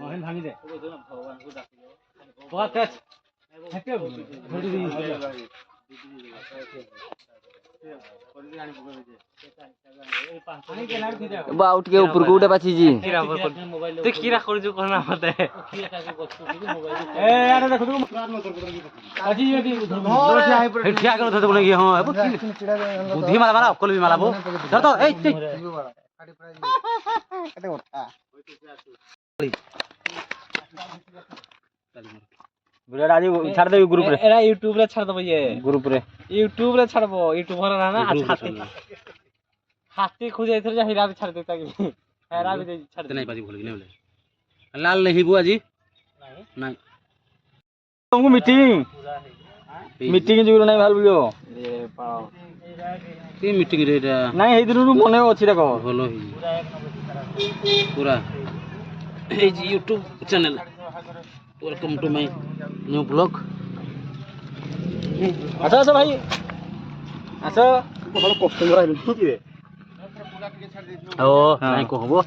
হেন ভাঙি দে বহুত তেজ থাকে ধৰি দি বা উঠ के ऊपर को उठे पाची जी তুই কি রা করছু কোন না মতে এ আরে দেখো তুমি আজি যদি ঠিয়া করে ধরতে বলে কি হ্যাঁ বুদ্ধি মারা মারা অকল বি মারাবো ধর তো এই বুড়া আজি ছাড় দে গ্রুপ রে এরা ইউটিউব রে ছাড় দেব ये গ্রুপ রে ইউটিউব রে ছাড়বো ইউটিউব হলো না আচ্ছা হাতি খুঁজে এথর যা হিরা ছাড় দে তাকে হেরা भी ছাড় দে নাই পাজি ভুল কি নাই লাল নেহিবো আজি নাই तुमको मीटिंग जुगुर নাই ভাল বুঝো এ পাও কি মিটিং রে এটা নাই এই দিনু মনে আছে দেখো হলো পুরা এই যে YouTube channel welcome to my new blog আচ্ছা আচ্ছা ভাই আচ্ছা ভালো কাস্টমার আইলো কি রে ও নাই কো হবো